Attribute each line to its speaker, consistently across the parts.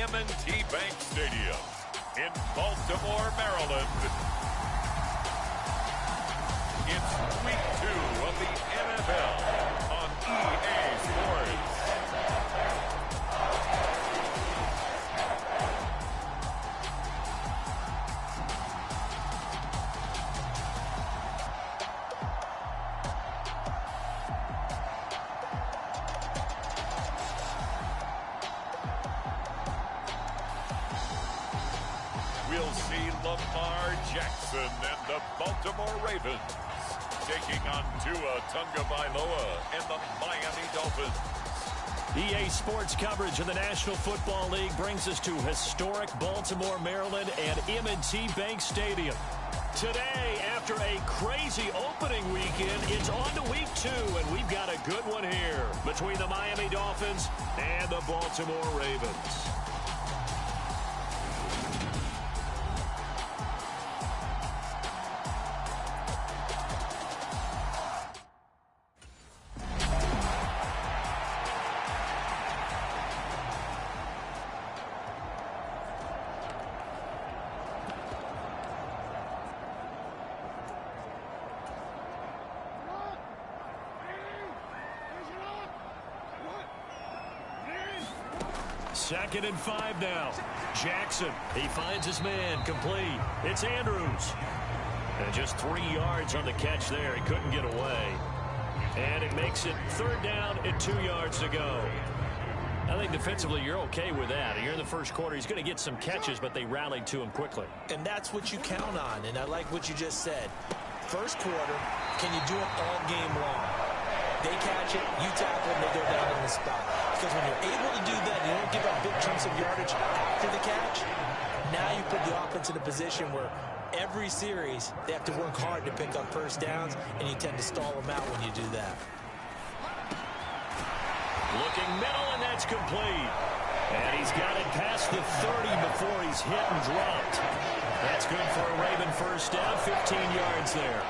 Speaker 1: M&T Bank Stadium in Baltimore, Maryland. It's week 2 of the NFL on EA Sports. We'll see Lamar Jackson and the Baltimore Ravens taking on Tua Tagovailoa and the Miami Dolphins.
Speaker 2: EA Sports coverage of the National Football League brings us to historic Baltimore, Maryland and M&T Bank Stadium. Today, after a crazy opening weekend, it's on to week 2, and we've got a good one here between the Miami Dolphins and the Baltimore Ravens. Second and 5 now. Jackson, he finds his man, complete. It's Andrews. And just 3 yards on the catch there. He couldn't get away. And it makes it 3rd down and 2 yards to go. I think defensively you're okay with that. You're in the first quarter. He's going to get some catches, but they rallied to him quickly.
Speaker 3: And that's what you count on, and I like what you just said. First quarter, can you do it all game long? They catch it, you tackle them, they go down on the spot. Because when you're able to do that, you don't give up big chunks of yardage after the catch. Now you put the offense in a position where every series they have to work hard to pick up first downs, and you tend to stall them out when you do that.
Speaker 2: Looking middle, and that's complete. And he's got it past the 30 before he's hit and dropped. That's good for a Raven first down, 15 yards there.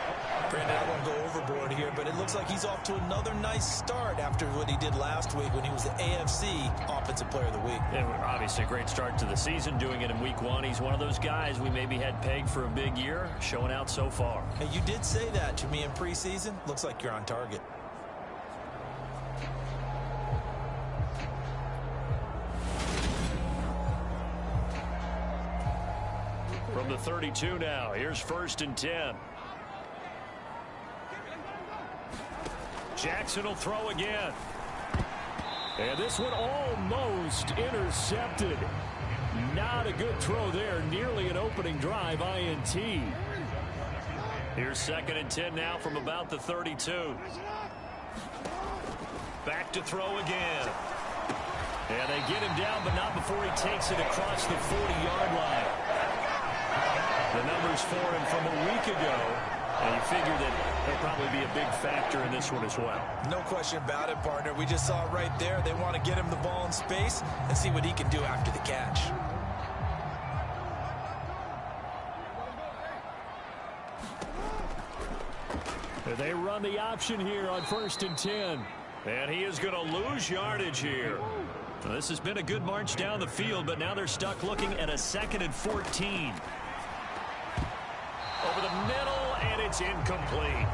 Speaker 3: Brandon, I won't go overboard here, but it looks like he's off to another nice start after what he did last week when he was the AFC Offensive Player of the Week.
Speaker 2: And obviously a great start to the season, doing it in week 1. He's one of those guys we maybe had pegged for a big year, showing out so far.
Speaker 3: Hey, you did say that to me in preseason. Looks like you're on target.
Speaker 2: From the 32 now, here's 1st and 10. Jackson will throw again. And this one almost intercepted. Not a good throw there. Nearly an opening drive, INT. Here's 2nd and 10 now from about the 32. Back to throw again. And they get him down, but not before he takes it across the 40-yard line. The numbers for him from a week ago. And you figure that he'll probably be a big factor in this one as well.
Speaker 3: No question about it, partner. We just saw it right there. They want to get him the ball in space and see what he can do after the catch.
Speaker 2: They run the option here on 1st and 10. And he is going to lose yardage here. Now, this has been a good march down the field, but now they're stuck looking at a 2nd and 14. Over the middle, and it's incomplete.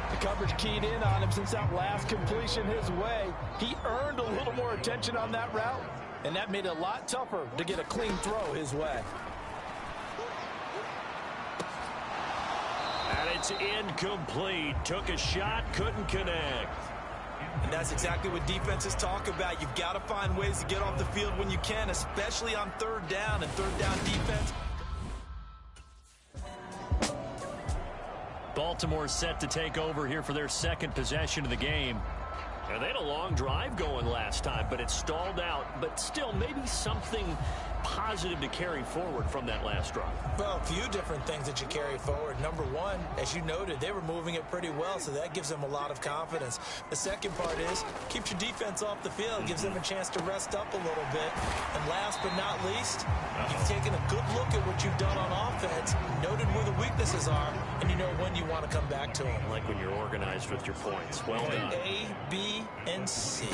Speaker 4: The coverage keyed in on him since that last completion his way. He earned a little more attention on that route, and that made it a lot tougher to get a clean throw his way.
Speaker 2: And it's incomplete. Took a shot, couldn't connect.
Speaker 3: And that's exactly what defenses talk about. You've got to find ways to get off the field when you can, especially on 3rd down and 3rd down defense.
Speaker 2: Baltimore set to take over here for their 2nd possession of the game. And they had a long drive going last time, but it stalled out. But still, maybe something positive to carry forward from that last drive.
Speaker 3: Well, a few different things that you carry forward. Number one, as you noted, they were moving it pretty well, so that gives them a lot of confidence. The second part is, keeps your defense off the field, gives them a chance to rest up a little bit. And last but not least, you've taken a good look at what you've done on offense, noted where the weaknesses are, and you know when you want to come back to them.
Speaker 2: Like when you're organized with your points. Well done.
Speaker 3: A, B, and C.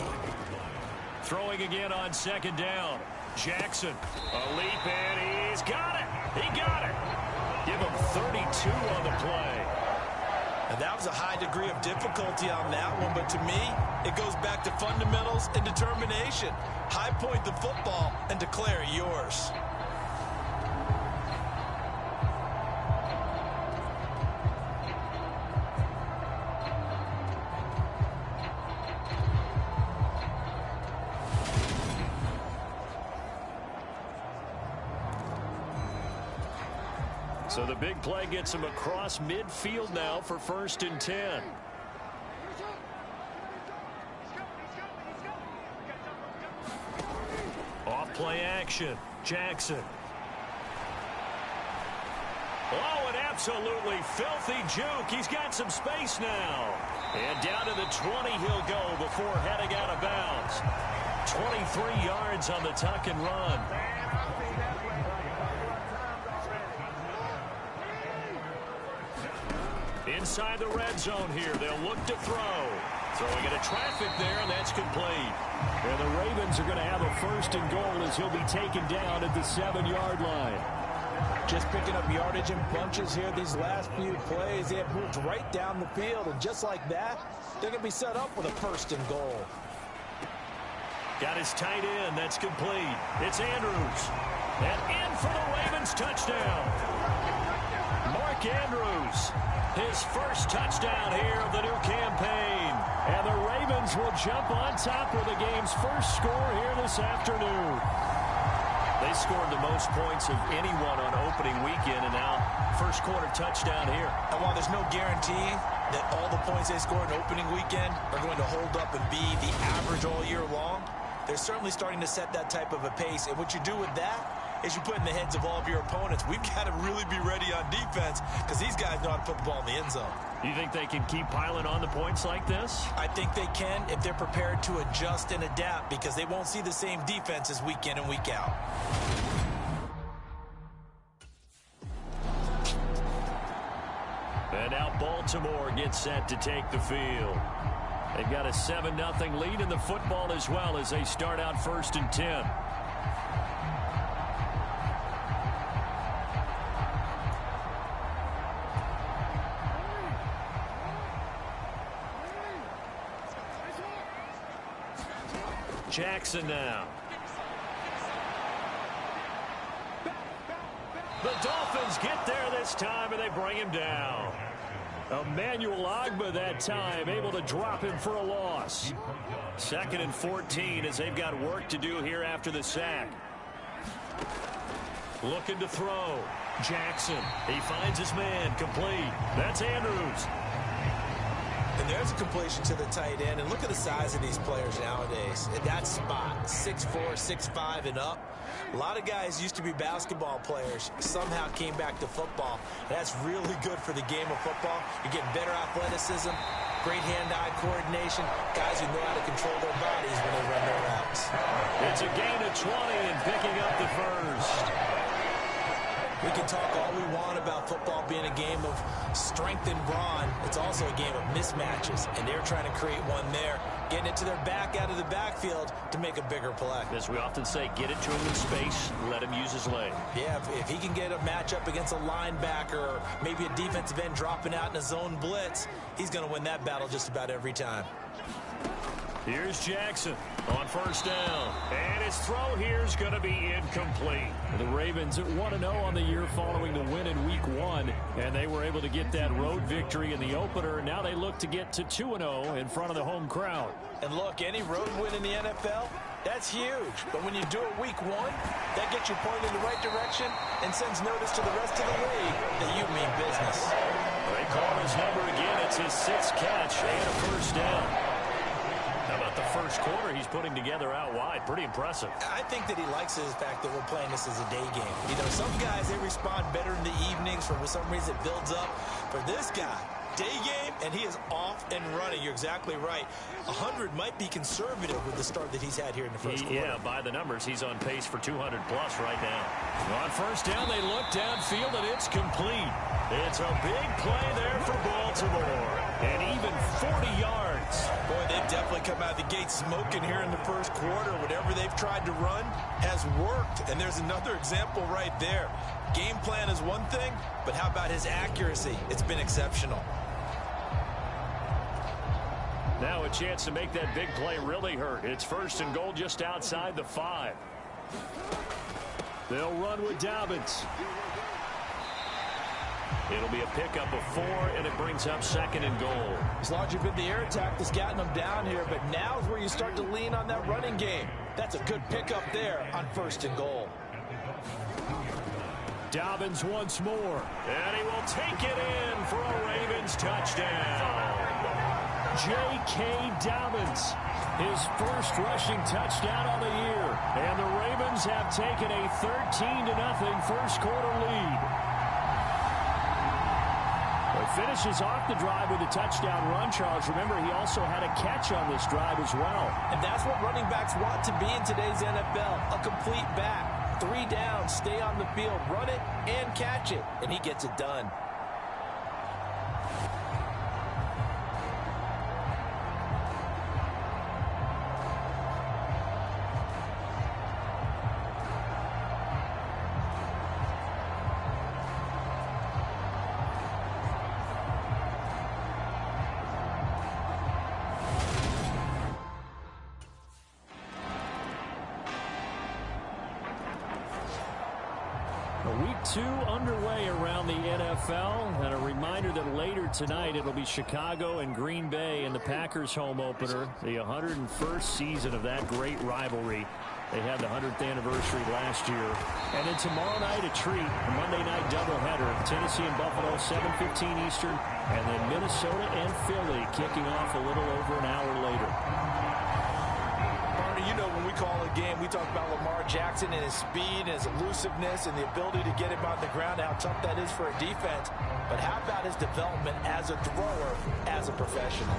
Speaker 2: Throwing again on second down. Jackson, a leap, and he's got it. He got it. Give him 32 on the play.
Speaker 3: And that was a high degree of difficulty on that one, but to me, it goes back to fundamentals and determination. High point the football and declare it yours.
Speaker 2: So the big play gets him across midfield now for 1st and 10. Off play action. Jackson. Oh, an absolutely filthy juke. He's got some space now. And down to the 20 he'll go before heading out of bounds. 23 yards on the tuck and run. Inside the red zone here. They'll look to throw. Throwing into traffic there, and that's complete. And the Ravens are going to have a 1st and goal as he'll be taken down at the 7-yard line.
Speaker 3: Just picking up yardage in bunches here these last few plays. They have moved right down the field, and just like that, they're going to be set up with a 1st and goal.
Speaker 2: Got his tight end. That's complete. It's Andrews. And in for the Ravens touchdown. Mark Andrews. His first touchdown here of the new campaign. And the Ravens will jump on top of the game's first score here this afternoon. They scored the most points of anyone on opening weekend, and now first quarter touchdown here.
Speaker 3: And while there's no guarantee that all the points they scored in opening weekend are going to hold up and be the average all year long, they're certainly starting to set that type of a pace. And what you do with that is you put in the heads of all of your opponents, we've got to really be ready on defense because these guys know how to put the ball in the end zone.
Speaker 2: You think they can keep piling on the points like this?
Speaker 3: I think they can if they're prepared to adjust and adapt, because they won't see the same defenses week in and week out.
Speaker 2: And now Baltimore gets set to take the field. They've got a 7-0 lead in the football as well as they start out 1st and 10. Jackson now. The Dolphins get there this time, and they bring him down. Emmanuel Ogbah that time, able to drop him for a loss. 2nd and 14 as they've got work to do here after the sack. Looking to throw. Jackson. He finds his man. Complete. That's Andrews.
Speaker 3: And there's a completion to the tight end. And look at the size of these players nowadays. At that spot, 6'4", 6'5", and up. A lot of guys used to be basketball players, somehow came back to football. And that's really good for the game of football. You're getting better athleticism, great hand-eye coordination, guys who know how to control their bodies when they run their routes.
Speaker 2: It's a gain of 20 and picking up the first.
Speaker 3: We can talk all we want about football being a game of strength and brawn. It's also a game of mismatches, and they're trying to create one there, getting it to their back out of the backfield to make a bigger play.
Speaker 2: As we often say, get it to him in space, let him use his leg.
Speaker 3: Yeah, if he can get a matchup against a linebacker or maybe a defensive end dropping out in a zone blitz, he's going to win that battle just about every time.
Speaker 2: Here's Jackson on 1st down. And his throw here is going to be incomplete. The Ravens at 1-0 on the year following the win in Week 1. And they were able to get that road victory in the opener. Now they look to get to 2-0 in front of the home crowd.
Speaker 3: And look, any road win in the NFL, that's huge. But when you do it Week 1, that gets you pointed in the right direction and sends notice to the rest of the league that you mean business.
Speaker 2: They call his number again. It's his 6th catch and a 1st down. How about the first quarter he's putting together out wide? Pretty impressive.
Speaker 3: I think that he likes the fact that we're playing this as a day game. You know, some guys, they respond better in the evenings. For some reason, it builds up. For this guy, day game, and he is off and running. You're exactly right. 100 might be conservative with the start that he's had here in the first quarter.
Speaker 2: Yeah, by the numbers, he's on pace for 200-plus right now. On 1st down, they look downfield, and it's complete. It's a big play there for Baltimore. And even 40 yards
Speaker 3: offense. Boy, they've definitely come out of the gate smoking here in the first quarter. Whatever they've tried to run has worked, and there's another example right there. Game plan is one thing, but how about his accuracy? It's been exceptional.
Speaker 2: Now a chance to make that big play really hurt. It's 1st and goal just outside the 5. They'll run with Dobbins. It'll be a pickup of 4, and it brings up 2nd and goal.
Speaker 4: It's largely been the air attack that's gotten them down here, but now is where you start to lean on that running game. That's a good pickup there on 1st and goal.
Speaker 2: Dobbins once more, and he will take it in for a Ravens touchdown. J.K. Dobbins, his first rushing touchdown of the year, and the Ravens have taken a 13-0 first quarter lead. Finishes off the drive with a touchdown run, Charles. Remember, he also had a catch on this drive as well.
Speaker 4: And that's what running backs want to be in today's NFL, a complete back. 3 down, stay on the field, run it, and catch it, and he gets it done.
Speaker 2: Week 2 underway around the NFL, and a reminder that later tonight it'll be Chicago and Green Bay in the Packers home opener, the 101st season of that great rivalry. They had the 100th anniversary last year. And then tomorrow night, a treat, a Monday night doubleheader. Tennessee and Buffalo, 7:15 Eastern, and then Minnesota and Philly kicking off a little over an hour later.
Speaker 4: You know, when we call a game, we talk about Lamar Jackson and his speed and his elusiveness and the ability to get him on the ground, how tough that is for a defense. But how about his development as a thrower, as a professional?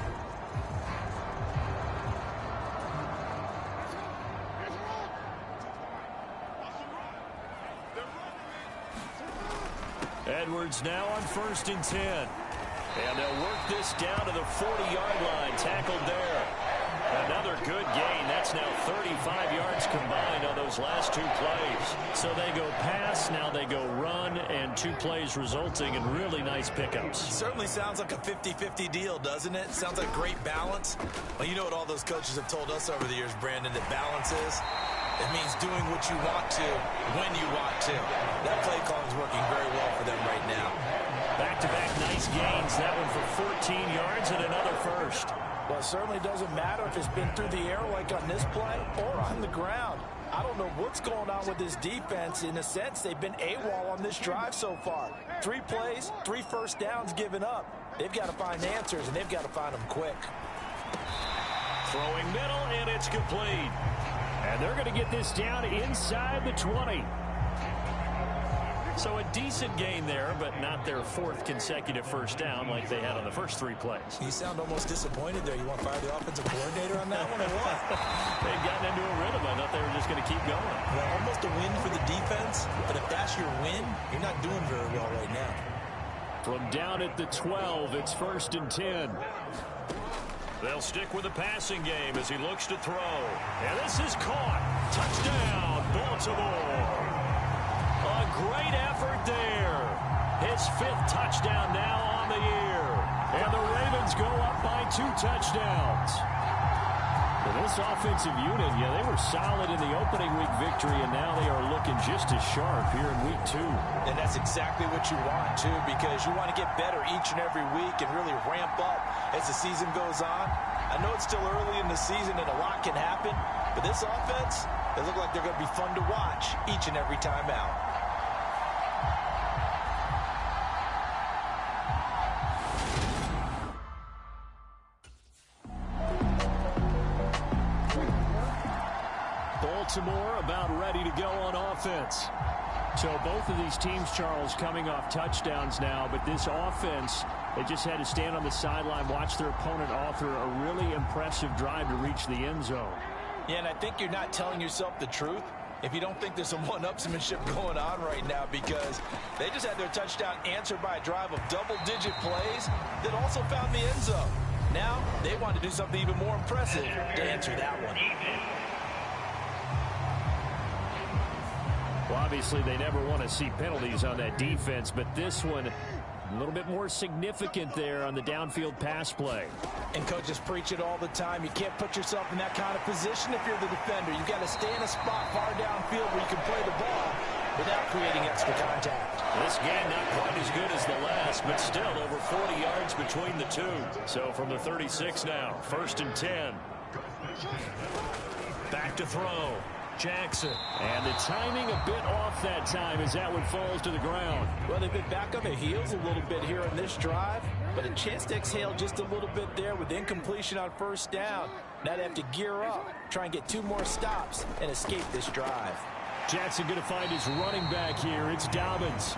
Speaker 2: Edwards now on 1st and 10. And they'll work this down to the 40-yard line, tackled there. Another good gain. That's now 35 yards combined on those last 2 plays. So they go pass, now they go run, and 2 plays resulting in really nice pickups.
Speaker 3: Certainly sounds like a 50-50 deal, doesn't it? Sounds like great balance. Well, you know what all those coaches have told us over the years, Brandon, that balance is? It means doing what you want to, when you want to. That play call is working very well for them right now.
Speaker 2: Back-to-back nice gains. That one for 14 yards and another first.
Speaker 4: Well, it certainly doesn't matter if it's been through the air like on this play or on the ground. I don't know what's going on with this defense. In a sense, they've been AWOL on this drive so far. 3 plays, 3 first downs given up. They've got to find answers, and they've got to find them quick.
Speaker 2: Throwing middle, and it's complete. And they're going to get this down inside the 20. So a decent gain there, but not their 4th consecutive first down like they had on the first 3 plays.
Speaker 3: You sound almost disappointed there. You want to fire the offensive coordinator on that one or what?
Speaker 2: They've gotten into a rhythm. I thought they were just going to keep going.
Speaker 3: Well, almost a win for the defense, but if that's your win, you're not doing very well right now.
Speaker 2: From down at the 12, it's 1st and 10. They'll stick with the passing game as he looks to throw. And this is caught. Touchdown, Baltimore. A great effort there. His 5th touchdown now on the year. And the Ravens go up by 2 touchdowns. For this offensive unit, yeah, they were solid in the opening week victory, and now they are looking just as sharp here in week 2.
Speaker 4: And that's exactly what you want, too, because you want to get better each and every week and really ramp up as the season goes on. I know it's still early in the season and a lot can happen, but this offense, they look like they're going to be fun to watch each and every time out.
Speaker 2: Baltimore about ready to go on offense. So both of these teams, Charles, coming off touchdowns now, but this offense, they just had to stand on the sideline, watch their opponent author a really impressive drive to reach the end zone.
Speaker 4: Yeah, and I think you're not telling yourself the truth if you don't think there's some one-upsmanship going on right now, because they just had their touchdown answered by a drive of double-digit plays that also found the end zone.
Speaker 3: Now they want to do something even more impressive to answer that one.
Speaker 2: Well, obviously, they never want to see penalties on that defense, but this one, a little bit more significant there on the downfield pass play.
Speaker 3: And coaches preach it all the time. You can't put yourself in that kind of position if you're the defender. You've got to stay in a spot far downfield where you can play the ball without creating extra contact.
Speaker 2: This game not quite as good as the last, but still over 40 yards between the two. So from the 36 now, 1st and 10. Back to throw. Jackson. And the timing a bit off that time as that one falls to the ground.
Speaker 3: Well, they've been back on their heels a little bit here on this drive, but a chance to exhale just a little bit there with incompletion on 1st down. Now they have to gear up, try and get 2 more stops, and escape this drive.
Speaker 2: Jackson going to find his running back here. It's Dobbins.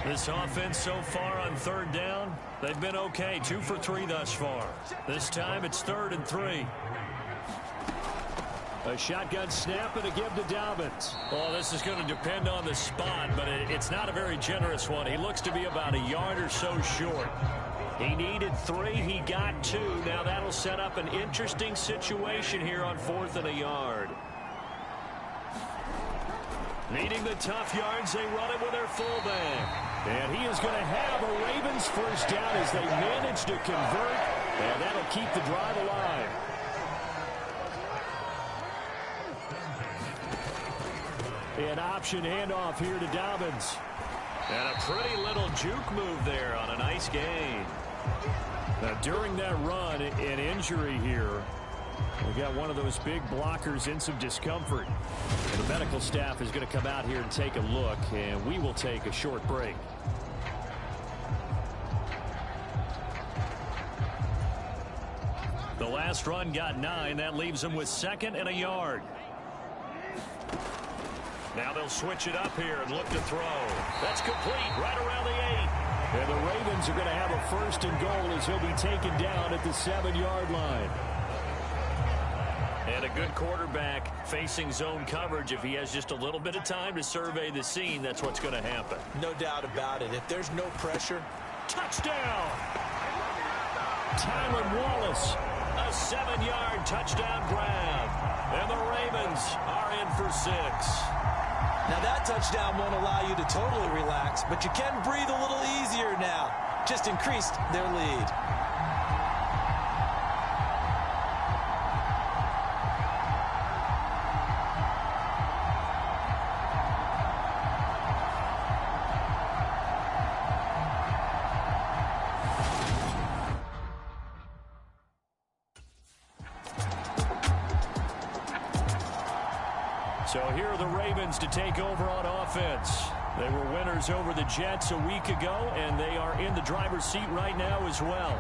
Speaker 2: This offense so far on 3rd down, they've been okay. 2 for 3 thus far. This time it's 3rd and 3. A shotgun snap and a give to Dobbins. Well, this is going to depend on the spot, but it's not a very generous one. He looks to be about a yard or so short. He needed 3. He got 2. Now that'll set up an interesting situation here on 4th and a yard. Needing the tough yards, they run it with their fullback. And he is going to have a Ravens 1st down as they manage to convert. And that'll keep the drive alive. An option handoff here to Dobbins. And a pretty little juke move there on a nice gain. Now, during that run, an injury here. We got one of those big blockers in some discomfort. And the medical staff is going to come out here and take a look, and we will take a short break. The last run got 9. That leaves them with 2nd and a yard. Now they'll switch it up here and look to throw. That's complete right around the 8. And the Ravens are going to have a 1st and goal as he'll be taken down at the 7-yard line. And a good quarterback facing zone coverage. If he has just a little bit of time to survey the scene, that's what's going to happen.
Speaker 3: No doubt about it. If there's no pressure.
Speaker 2: Touchdown! Tylan Wallace, a 7-yard touchdown grab. And the Ravens are in for 6.
Speaker 3: Now that touchdown won't allow you to totally relax, but you can breathe a little easier now. Just increased their lead.
Speaker 2: So here are the Ravens to take over on offense. They were winners over the Jets a week ago, and they are in the driver's seat right now as well.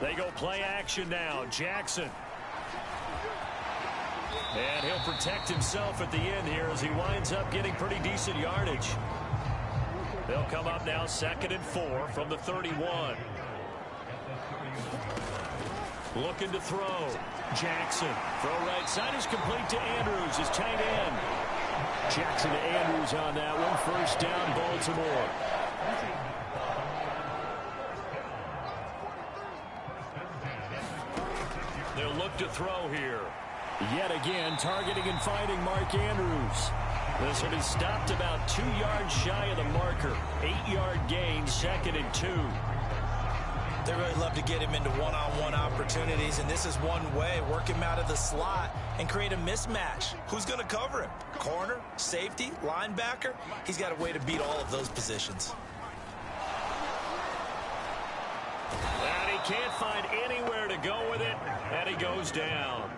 Speaker 2: They go play action now. Jackson. And he'll protect himself at the end here as he winds up getting pretty decent yardage. They'll come up now 2nd and 4 from the 31. Looking to throw. Jackson. Throw right side is complete to Andrews, his tight end. Jackson to Andrews on that one. 1st down, Baltimore. They'll look to throw here. Yet again, targeting and finding Mark Andrews. This will be stopped about 2 yards shy of the marker. 8-yard gain, 2nd and 2.
Speaker 3: They really love to get him into one-on-one opportunities, and this is one way. Work him out of the slot and create a mismatch. Who's going to cover him? Corner, safety, linebacker? He's got a way to beat all of those positions.
Speaker 2: And he can't find anywhere to go with it, and he goes down.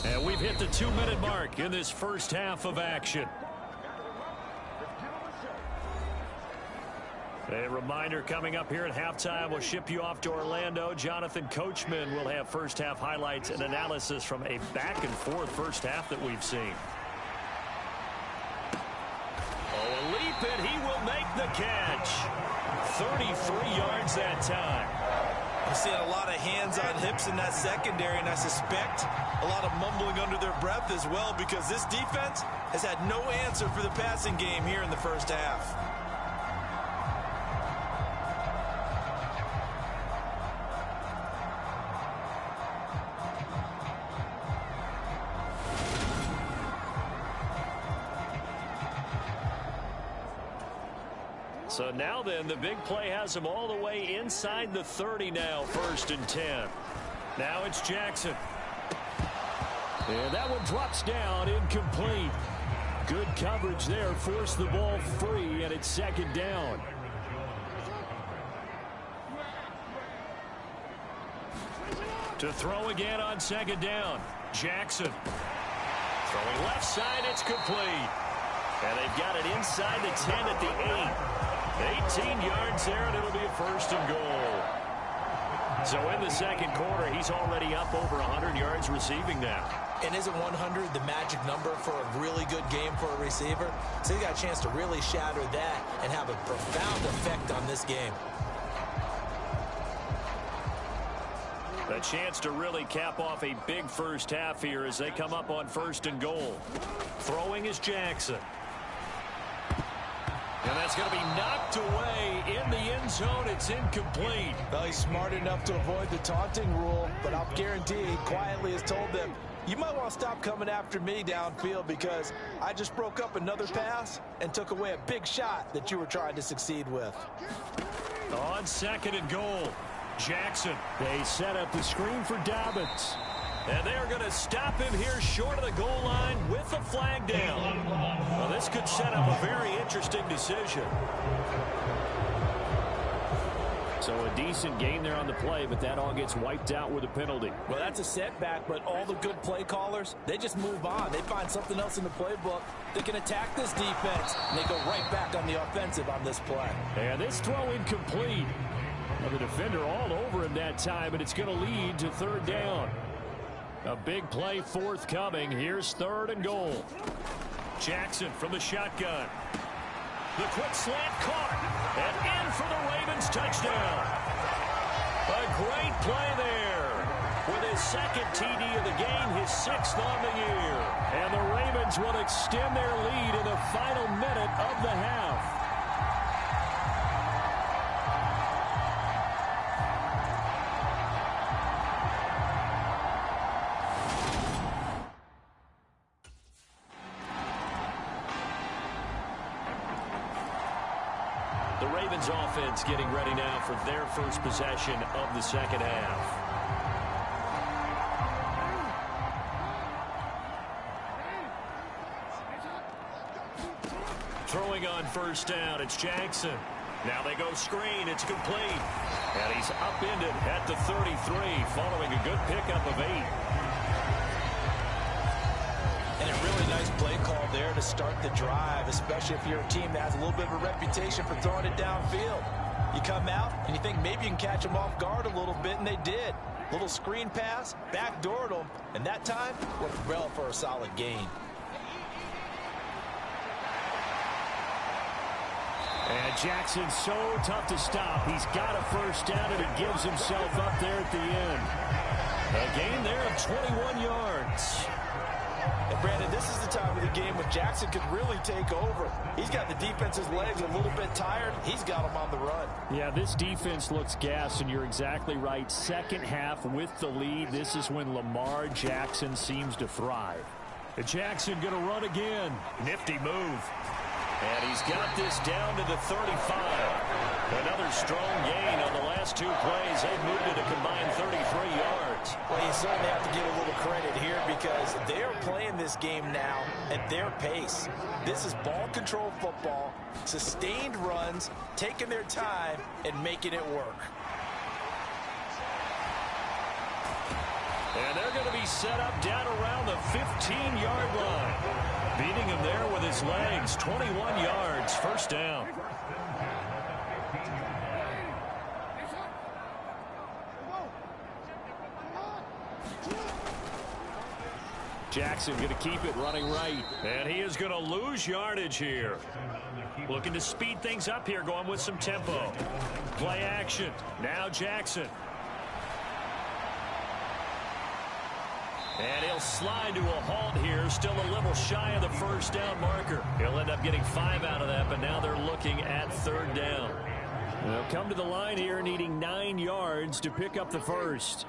Speaker 2: And we've hit the 2-minute mark in this first half of action. A reminder coming up here at halftime, we'll ship you off to Orlando. Jonathan Coachman will have first half highlights and analysis from a back-and-forth first half that we've seen. Oh, a leap, and he will make the catch. 33 yards that time.
Speaker 3: I'm seeing a lot of hands on hips in that secondary, and I suspect a lot of mumbling under their breath as well, because this defense has had no answer for the passing game here in the first half.
Speaker 2: So now then, the big play has him all the way inside the 30 now, 1st and 10. Now it's Jackson. And that one drops down, incomplete. Good coverage there, forced the ball free, and it's 2nd down. To throw again on 2nd down, Jackson. Throwing left side, it's complete. And they've got it inside the 10 at the 8. 18 yards there, and it'll be a 1st and goal. So in the 2nd quarter, he's already up over 100 yards receiving now.
Speaker 3: And isn't 100 the magic number for a really good game for a receiver? So he got a chance to really shatter that and have a profound effect on this game.
Speaker 2: A chance to really cap off a big first half here as they come up on 1st and goal. Throwing is Jackson. And that's going to be knocked away in the end zone. It's incomplete.
Speaker 4: Well, he's smart enough to avoid the taunting rule, but I'll guarantee he quietly has told them, you might want to stop coming after me downfield because I just broke up another pass and took away a big shot that you were trying to succeed with.
Speaker 2: On 2nd and goal, Jackson. They set up the screen for Dobbins. And they're going to stop him here short of the goal line with the flag down. Well, this could set up a very interesting decision. So a decent gain there on the play, but that all gets wiped out with a penalty.
Speaker 4: Well, that's a setback, but all the good play callers, they just move on. They find something else in the playbook. They can attack this defense, and they go right back on the offensive on this play.
Speaker 2: And this throw incomplete. Well, the defender all over him that time, and it's going to lead to 3rd down. A big play forthcoming. Here's 3rd and goal. Jackson from the shotgun. The quick slant caught. And in for the Ravens touchdown. A great play there. With his 2nd TD of the game, his 6th on the year. And the Ravens will extend their lead in the final minute of the half. The Ravens offense getting ready now for their first possession of the 2nd half. Throwing on 1st down, it's Jackson. Now they go screen, it's complete. And he's upended at the 33, following a good pickup of 8.
Speaker 3: And a really nice play call there to start the drive, especially if you're a team that has a little bit of a reputation for throwing it downfield. You come out and you think maybe you can catch them off guard a little bit, and they did. Little screen pass, backdoored them, and that time worked well for a solid gain.
Speaker 2: And Jackson's so tough to stop. He's got a 1st down, and he gives himself up there at the end. A gain there of 21 yards.
Speaker 4: And Brandon, this is the time of the game when Jackson could really take over. He's got the defense's legs a little bit tired. He's got them on the run.
Speaker 2: Yeah, this defense looks gassed, and you're exactly right. 2nd half with the lead. This is when Lamar Jackson seems to thrive. And Jackson going to run again. Nifty move. And he's got this down to the 35. Another strong gain on the last 2 plays. They've moved it a combined 33 yards.
Speaker 4: Well, you certainly have to give a little credit here because they're playing this game now at their pace. This is ball control football, sustained runs, taking their time, and making it work.
Speaker 2: And they're going to be set up down around the 15-yard line. Beating him there with his legs. 21 yards, 1st down. Jackson going to keep it running right. And he is going to lose yardage here. Looking to speed things up here, going with some tempo. Play action. Now Jackson. And he'll slide to a halt here, still a little shy of the first down marker. He'll end up getting 5 out of that, but now they're looking at 3rd down. They'll come to the line here needing 9 yards to pick up the first.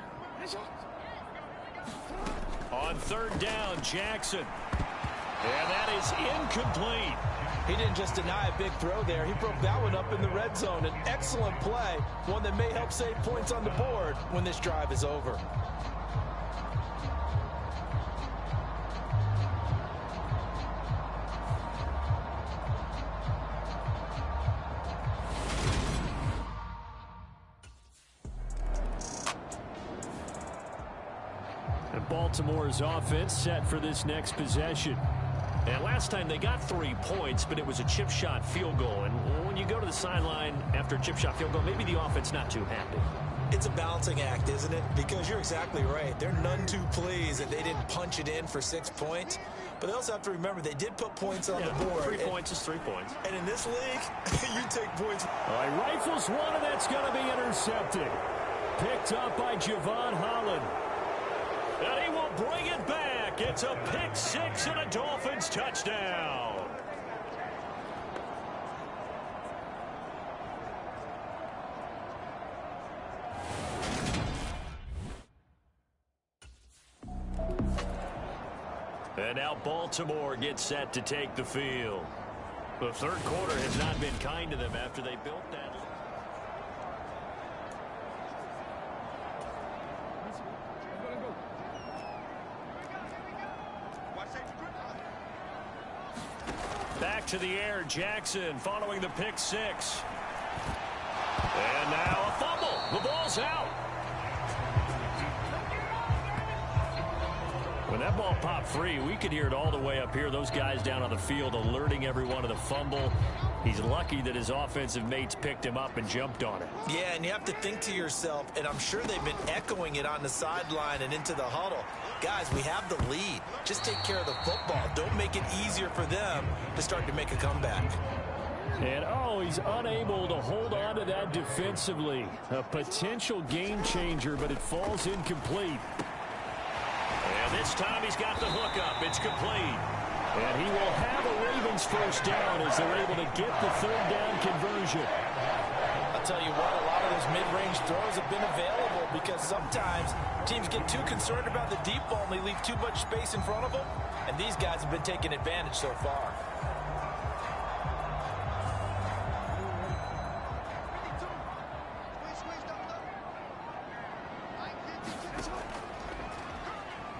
Speaker 2: On 3rd down, Jackson. And that is incomplete.
Speaker 4: He didn't just deny a big throw there. He broke that one up in the red zone. An excellent play, one that may help save points on the board when this drive is over.
Speaker 2: Baltimore's offense set for this next possession. And last time they got 3 points, but it was a chip shot field goal. And when you go to the sideline after a chip shot field goal, maybe the offense not too happy.
Speaker 3: It's a balancing act, isn't it? Because you're exactly right. They're none too pleased that they didn't punch it in for 6 points. But they also have to remember they did put points on the board.
Speaker 2: 3 points is 3 points.
Speaker 3: And in this league, you take points.
Speaker 2: All right, rifles one, and that's going to be intercepted. Picked up by Javon Holland. And he will bring it back. It's a pick 6 and a Dolphins touchdown. And now Baltimore gets set to take the field. The 3rd quarter has not been kind to them after they built that. Back to the air, Jackson following the pick 6. And now a fumble. The ball's out. When that ball popped free, we could hear it all the way up here. Those guys down on the field alerting everyone of the fumble. He's lucky that his offensive mates picked him up and jumped on it.
Speaker 3: Yeah, and you have to think to yourself, and I'm sure they've been echoing it on the sideline and into the huddle. Guys, we have the lead. Just take care of the football. Don't make it easier for them to start to make a comeback.
Speaker 2: And, oh, he's unable to hold on to that defensively. A potential game changer, but it falls incomplete. And this time he's got the hook up. It's complete. And he will have a Ravens first down as they're able to get the 3rd down conversion.
Speaker 4: I'll tell you what, a lot of those mid-range throws have been available because sometimes teams get too concerned about the deep ball and they leave too much space in front of them. And these guys have been taking advantage so far.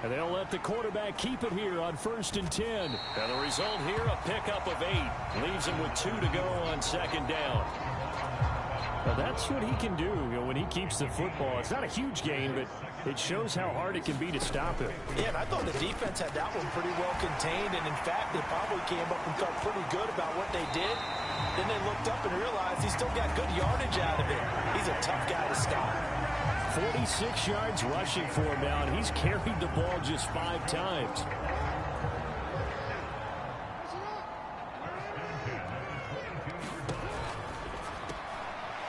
Speaker 2: And they'll let the quarterback keep it here on 1st and 10. And the result here, a pickup of 8. Leaves him with 2 to go on 2nd down. Well, that's what he can do, when he keeps the football. It's not a huge gain, but it shows how hard it can be to stop him.
Speaker 4: Yeah, and I thought the defense had that one pretty well contained. And, in fact, they probably came up and felt pretty good about what they did. Then they looked up and realized he still got good yardage out of it. He's a tough guy to stop.
Speaker 2: 46 yards rushing for him now, and he's carried the ball just 5 times.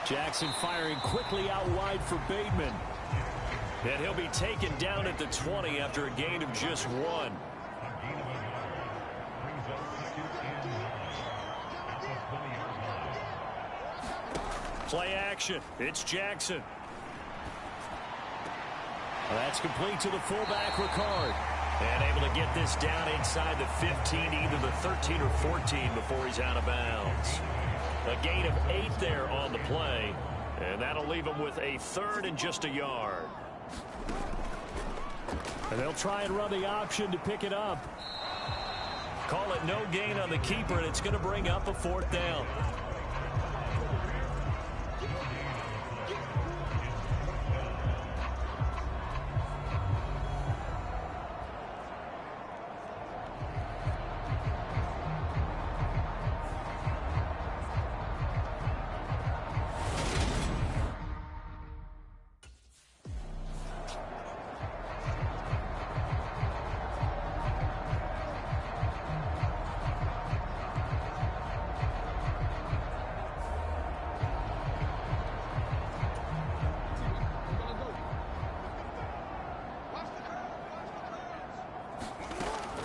Speaker 2: Jackson firing quickly out wide for Bateman. And he'll be taken down at the 20 after a gain of just 1. Play action. It's Jackson. That's complete to the fullback, Ricard. And able to get this down inside the 15, either the 13 or 14 before he's out of bounds. A gain of 8 there on the play. And that'll leave him with a 3rd and just a yard. And they'll try and run the option to pick it up. Call it no gain on the keeper, and it's going to bring up a 4th down.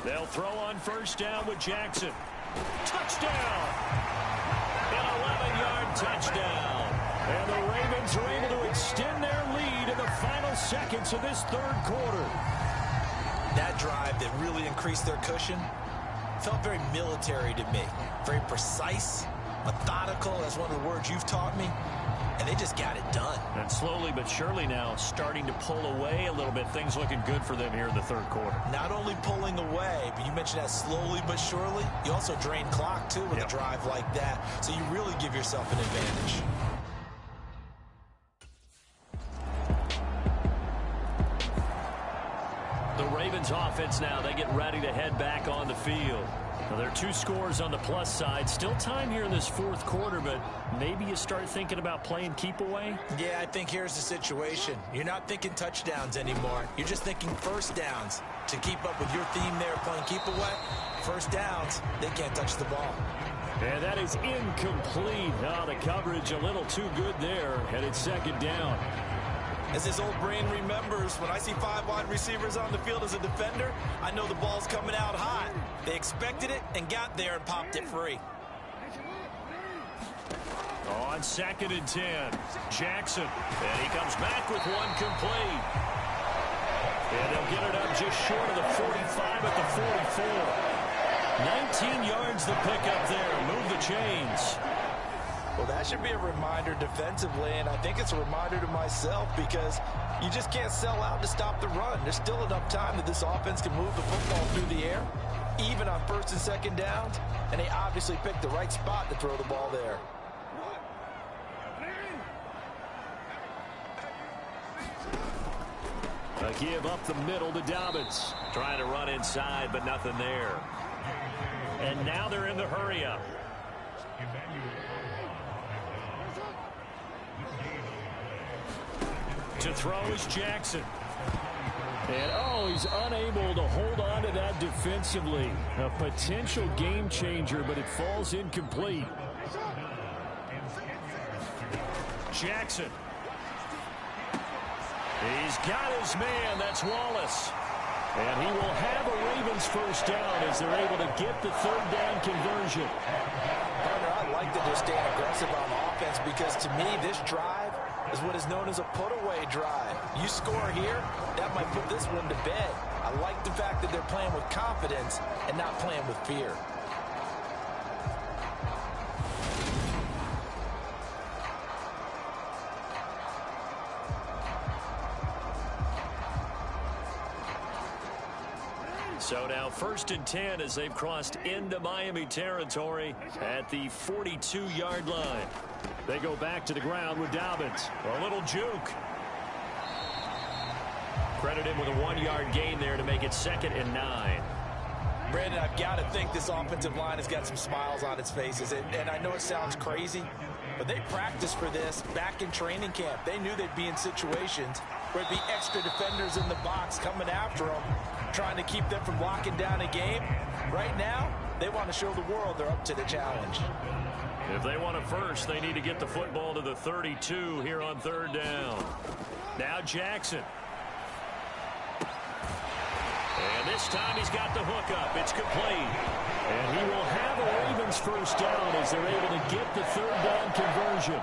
Speaker 2: They'll throw on first down with Jackson. Touchdown! An 11-yard touchdown. And the Ravens are able to extend their lead in the final seconds of this third quarter.
Speaker 3: That drive that really increased their cushion felt very military to me. Very precise, methodical. That's one of the words you've taught me. And they just got it done.
Speaker 2: And slowly but surely now starting to pull away a little bit. Things looking good for them here in the third quarter.
Speaker 3: Not only pulling away, but you mentioned that slowly but surely. You also drain clock, too, with a drive like that. So you really give yourself an advantage.
Speaker 2: The Ravens offense now, they get ready to head back on the field. Now, there are 2 scores on the plus side. Still time here in this fourth quarter, but maybe you start thinking about playing keep away?
Speaker 3: Yeah, I think here's the situation. You're not thinking touchdowns anymore. You're just thinking first downs. To keep up with your theme there, playing keep away, first downs, they can't touch the ball.
Speaker 2: And that is incomplete. Oh, the coverage a little too good there, and it's second down.
Speaker 3: As his old brain remembers, when I see 5 wide receivers on the field as a defender, I know the ball's coming out hot. They expected it and got there and popped it free.
Speaker 2: On 2nd and 10, Jackson. And he comes back with one complete. And they'll get it up just short of the 45 at the 44. 19 yards the pickup there. Move the chains.
Speaker 4: Well, that should be a reminder defensively, and I think it's a reminder to myself because you just can't sell out to stop the run. There's still enough time that this offense can move the football through the air, even on first and second downs, and they obviously picked the right spot to throw the ball there.
Speaker 2: A give up the middle to Dobbins. Trying to run inside, but nothing there. And now they're in the hurry-up. To throw is Jackson. And, he's unable to hold on to that defensively. A potential game changer, but it falls incomplete. Jackson. He's got his man. That's Wallace. And he will have a Ravens first down as they're able to get the third down conversion.
Speaker 4: Partner, I like that they're staying aggressive on offense because to me this drive is what is known as a put-away drive. You score here, that might put this one to bed. I like the fact that they're playing with confidence and not playing with fear.
Speaker 2: So now 1st and 10 as they've crossed into Miami territory at the 42-yard line. They go back to the ground with Dobbins. A little juke. Credit him with a 1-yard gain there to make it 2nd and 9.
Speaker 4: Brandon, I've got to think this offensive line has got some smiles on its faces. And I know it sounds crazy, but they practiced for this back in training camp. They knew they'd be in situations where it'd be extra defenders in the box coming after them, trying to keep them from locking down a game. Right now, they want to show the world they're up to the challenge.
Speaker 2: If they want it first, they need to get the football to the 32 here on 3rd down. Now Jackson. And this time he's got the hook up. It's complete. And he will have a Ravens first down as they're able to get the 3rd down conversion.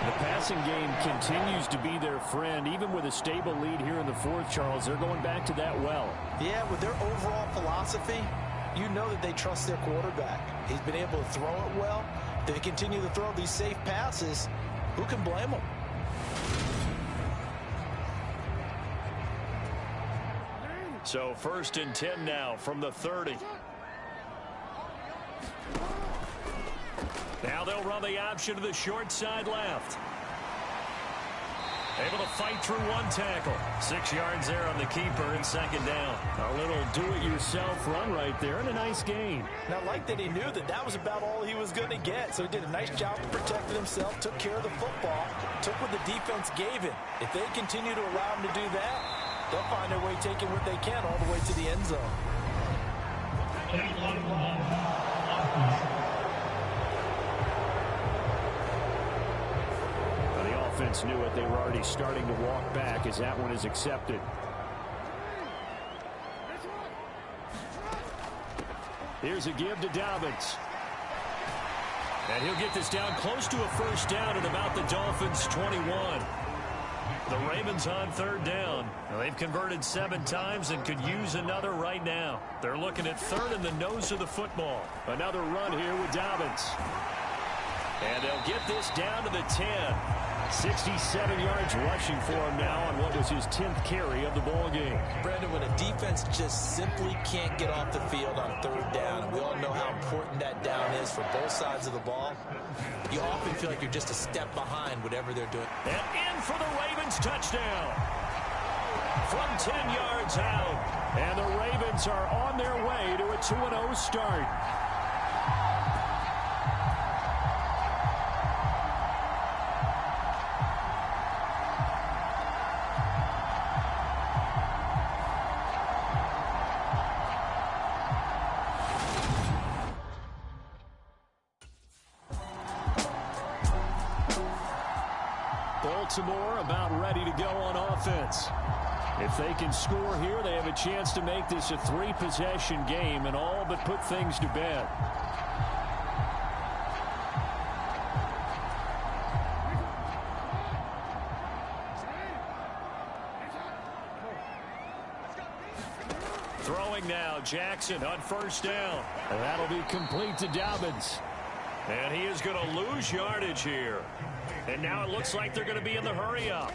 Speaker 2: The passing game continues to be their friend. Even with a stable lead here in the 4th, Charles, they're going back to that well.
Speaker 4: Yeah, with their overall philosophy, you know that they trust their quarterback. He's been able to throw it well. If they continue to throw these safe passes, who can blame them?
Speaker 2: So 1st and 10 now from the 30. Now they'll run the option to the short side left. Able to fight through one tackle. 6 yards there on the keeper and 2nd down. A little do-it-yourself run right there and a nice gain.
Speaker 4: And I like that he knew that that was about all he was going to get. So he did a nice job of protecting himself, took care of the football, took what the defense gave him. If they continue to allow him to do that, they'll find their way taking what they can all the way to the end zone.
Speaker 2: Offense knew it. They were already starting to walk back as that one is accepted. Here's a give to Dobbins. And he'll get this down close to a first down at about the Dolphins' 21. The Ravens on third down. Now, they've converted 7 times and could use another right now. They're looking at third in the nose of the football. Another run here with Dobbins. And they'll get this down to the 10. 67 yards rushing for him now on what was his 10th carry of the ball game.
Speaker 3: Brandon, when a defense just simply can't get off the field on third down, and we all know how important that down is for both sides of the ball, you often feel like you're just a step behind whatever they're doing.
Speaker 2: And in for the Ravens touchdown. From 10 yards out. And the Ravens are on their way to a 2-0 start. Baltimore about ready to go on offense. If they can score here, they have a chance to make this a 3-possession game and all but put things to bed. Throwing now, Jackson on first down. And that'll be complete to Dobbins. And he is going to lose yardage here. And now it looks like they're going to be in the hurry-up.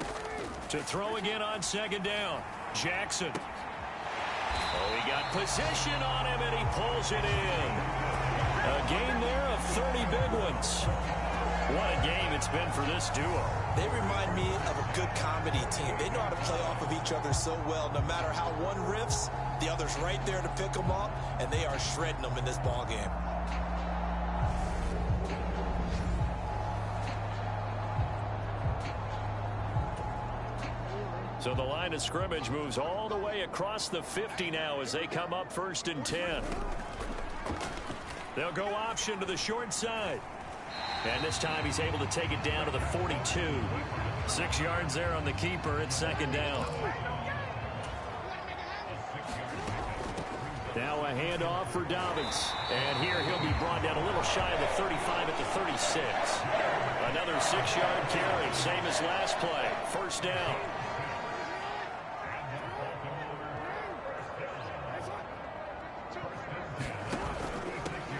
Speaker 2: To throw again on second down. Jackson. Oh, he got position on him, and he pulls it in. A gain there of 30 big ones. What a game it's been for this duo.
Speaker 3: They remind me of a good comedy team. They know how to play off of each other so well. No matter how one riffs, the other's right there to pick them up, and they are shredding them in this ball game.
Speaker 2: So the line of scrimmage moves all the way across the 50 now as they come up 1st and 10. They'll go option to the short side. And this time he's able to take it down to the 42. 6 yards there on the keeper at second down. Now a handoff for Dobbins. And here he'll be brought down a little shy of the 35 at the 36. Another 6-yard carry, same as last play. First down.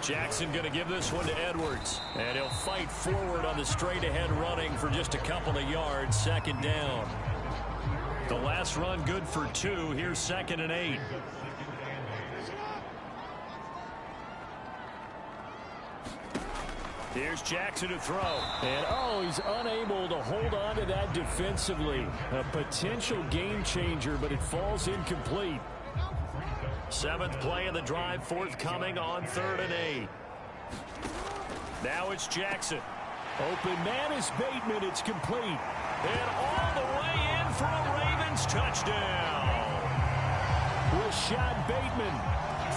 Speaker 2: Jackson going to give this one to Edwards. And he'll fight forward on the straight-ahead running for just a couple of yards. Second down. The last run good for 2. Here's 2nd and 8. Here's Jackson to throw. And, oh, he's unable to hold on to that defensively. A potential game changer, but it falls incomplete. 7th play of the drive forthcoming on 3rd and 8. Now it's Jackson. Open man is Bateman. It's complete. And all the way in for a Ravens touchdown. Rashad Bateman,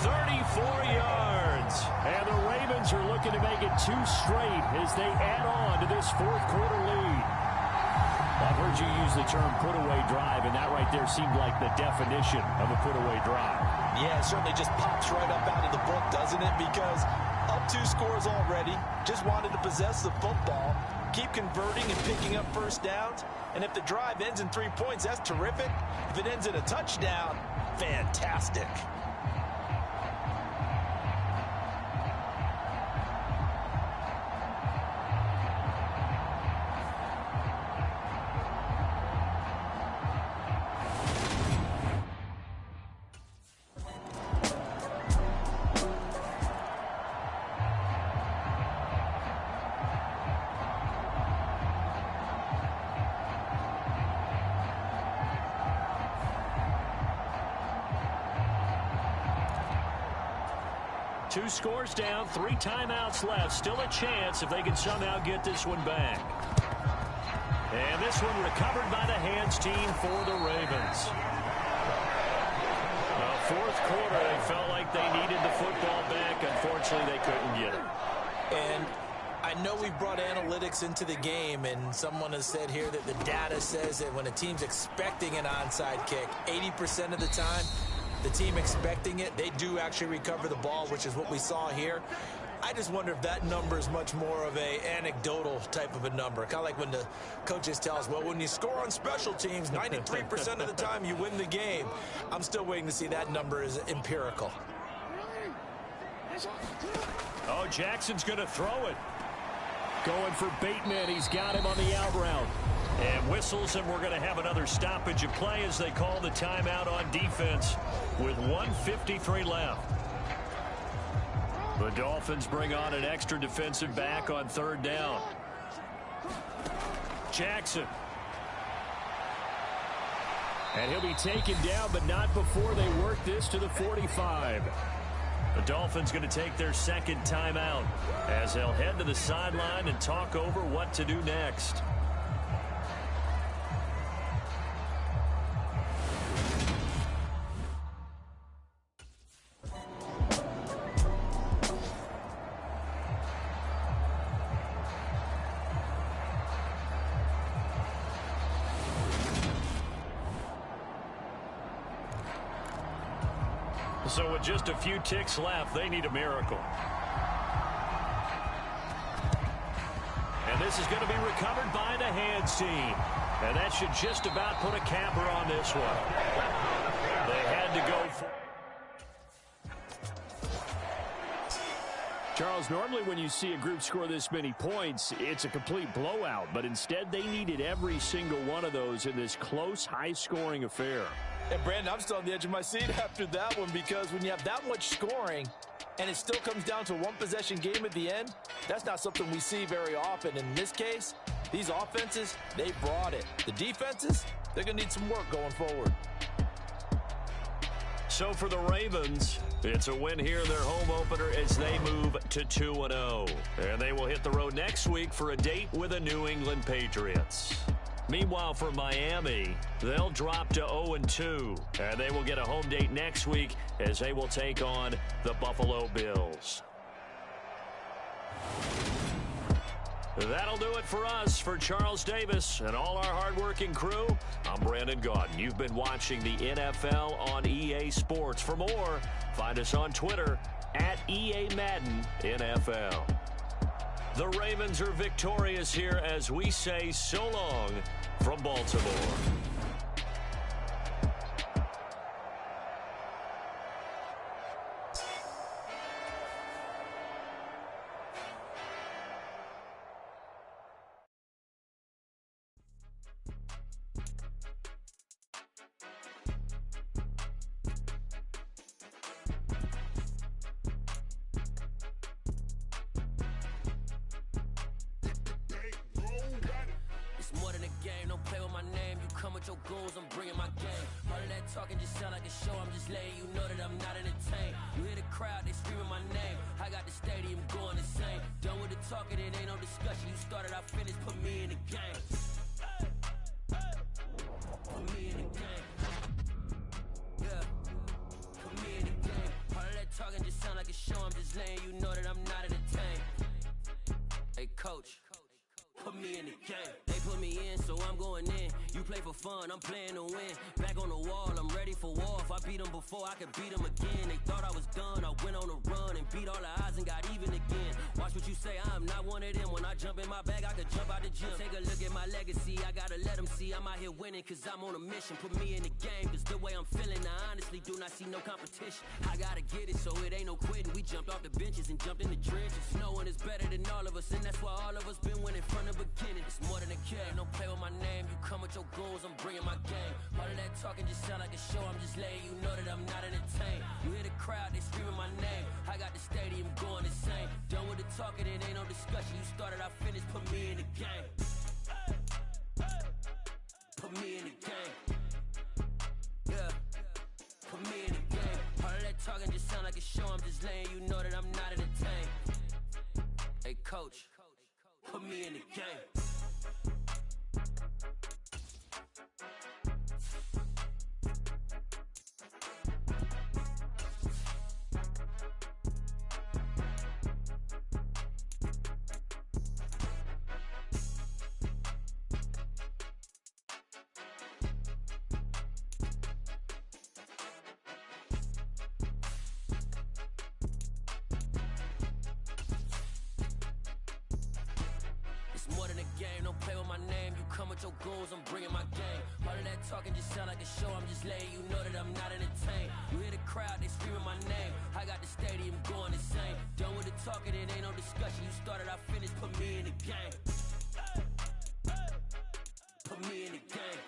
Speaker 2: 34 yards. And the Ravens are looking to make it 2 straight as they add on to this 4th quarter lead. I've heard you use the term put-away drive, and that right there seemed like the definition of a put-away drive.
Speaker 3: Yeah, it certainly just pops right up out of the book, doesn't it? Because up 2 scores already, just wanted to possess the football, keep converting and picking up first downs. And if the drive ends in 3 points, that's terrific. If it ends in a touchdown, fantastic.
Speaker 2: Two scores down, 3 timeouts left. Still a chance if they can somehow get this one back. And this one recovered by the hands team for the Ravens. Fourth quarter, they felt like they needed the football back. Unfortunately, they couldn't get it.
Speaker 3: And I know we brought analytics into the game, and someone has said here that the data says that when a team's expecting an onside kick, 80% of the time, the team expecting it, they do actually recover the ball, which is what we saw here. I just wonder if that number is much more of a anecdotal type of a number. Kind of like when the coaches tell us, well, when you score on special teams, 93% of the time you win the game. I'm still waiting to see that number is empirical.
Speaker 2: Oh, Jackson's going to throw it. Going for Bateman. He's got him on the out route. And whistles, and we're going to have another stoppage of play as they call the timeout on defense with 1:53 left. The Dolphins bring on an extra defensive back on third down. Jackson. And he'll be taken down, but not before they work this to the 45. The Dolphins going to take their second timeout as they'll head to the sideline and talk over what to do next. So with just a few ticks left, they need a miracle. And this is going to be recovered by the hands team. And that should just about put a capper on this one. They had to go for...
Speaker 5: Charles, normally when you see a group score this many points, it's a complete blowout. But instead, they needed every single one of those in this close, high-scoring affair.
Speaker 4: And, Brandon, I'm still on the edge of my seat after that one because when you have that much scoring and it still comes down to a one-possession game at the end, that's not something we see very often. In this case, these offenses, they brought it. The defenses, they're going to need some work going forward.
Speaker 2: So for the Ravens, it's a win here in their home opener as they move to 2-0. And they will hit the road next week for a date with the New England Patriots. Meanwhile, for Miami, they'll drop to 0-2, and they will get a home date next week as they will take on the Buffalo Bills. That'll do it for us. For Charles Davis and all our hardworking crew, I'm Brandon Gaudin. You've been watching the NFL on EA Sports. For more, find us on Twitter at EA Madden NFL. The Ravens are victorious here as we say so long from Baltimore.
Speaker 6: I'm playing to win. Back on the wall, I'm ready for war. If I beat them before, I could beat them again. They thought I was done. I went on a run and beat all the odds and got even again. Watch what you say, I'm not one of them. When I jump in my bag, I could jump out the gym. Take a look at my legacy, I gotta let them see I'm out here winning, cause I'm on a mission. Put me in the game, cause the way I'm feeling, I honestly do not see no competition. I gotta get it, so it ain't no quitting. We jumped off the benches and jumped in the trenches. No one is better than all of us, and that's why all of us been winning from the beginning. It's more than a game, don't play with my name. You come with your goons, I'm bringing my game. All of that talking just sound like a show, I'm just letting you know that I'm not entertained. You hear the crowd, they screaming my name. I got the stadium going insane. Done with the talking, it ain't no discussion. You started, I finished, put me in the game. Put me in the game. Yeah. Put me in the game. All of that talking just sound like a show, I'm just letting you know that I'm not entertained. Hey coach, put me in the game. game. Don't play with my name. You come with your goons, I'm bringing my game. All of that talking just sound like a show. I'm just letting you know that I'm not entertained. You hear the crowd, they screaming my name. I got the stadium going insane. Done with the talking, it ain't no discussion. You started, I finished. Put me in the game. Put me in the game.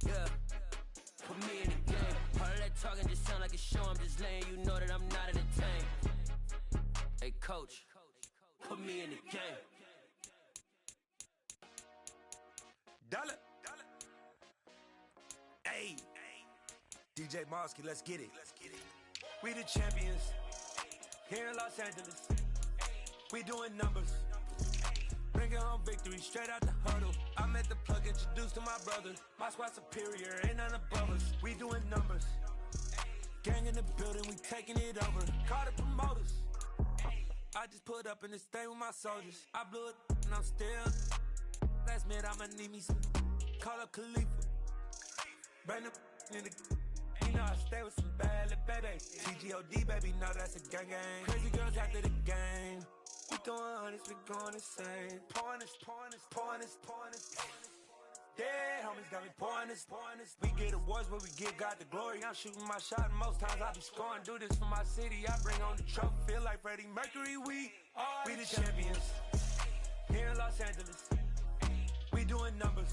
Speaker 6: Yeah. Put me in the game. All of that talking just sound like a show. I'm just letting you know that I'm not entertained. Hey, coach, put me in the game.
Speaker 7: Dollar. Hey, DJ Mosky, let's get it. We the champions here in Los Angeles. We doing numbers. Bringing home victory straight out the huddle. I'm at the plug, introduced to my brother. My squad superior, ain't none above us. We doing numbers. Gang in the building, we taking it over. Call the promoters. I just put up in this thing with my soldiers. I blew it and I'm still. Last minute I'ma need me some. Call up Khalifa. Bring them in the. You know I stay with some bad little babies. TGOD baby, know that's a gang gang. Crazy girls after the game. We throwing hundreds, we going insane. Pouring this. Yeah, homies got me pouring this. We get awards, but we give God the glory. I'm shooting my shot, and most times I be scoring. Do this for my city, I bring on the trophy. Feel like Freddie Mercury, we the champions. Here in Los Angeles, we doing numbers.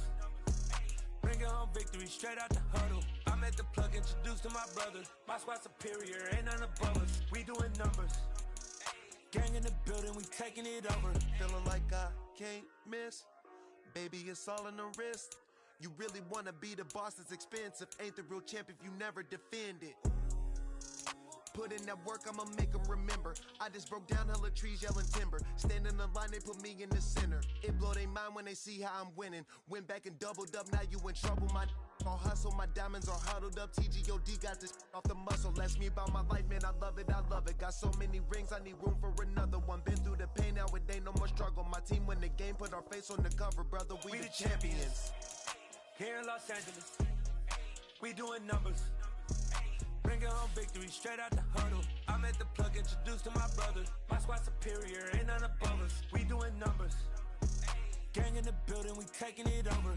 Speaker 7: Bringing home victory straight out the huddle. I'm at the plug, introduced to my brother. My squad superior, ain't none above us. We doing numbers. Gang in the building, we taking it over.
Speaker 8: Feeling like I can't miss. Baby, it's all in the wrist. You really wanna be the boss, it's expensive. Ain't the real champ if you never defend it. Put in that work, I'ma make them remember. I just broke down hella trees, yelling timber. Stand in the line, they put me in the center. It blow their mind when they see how I'm winning. Went back and doubled up, now you in trouble. My all hustle, my diamonds are huddled up. TGOD got this off the muscle. Ask me about my life, man, I love it. Got so many rings, I need room for another one. Been through the pain, now it ain't no more struggle. My team win the game, put our face on the cover, brother. We the champions.
Speaker 7: Here in Los Angeles, we doing numbers. Bringing home victory straight out the huddle. I'm at the plug, introduced to my brother. My squad superior, ain't none above us. We doing numbers. Gang in the building, we taking it over.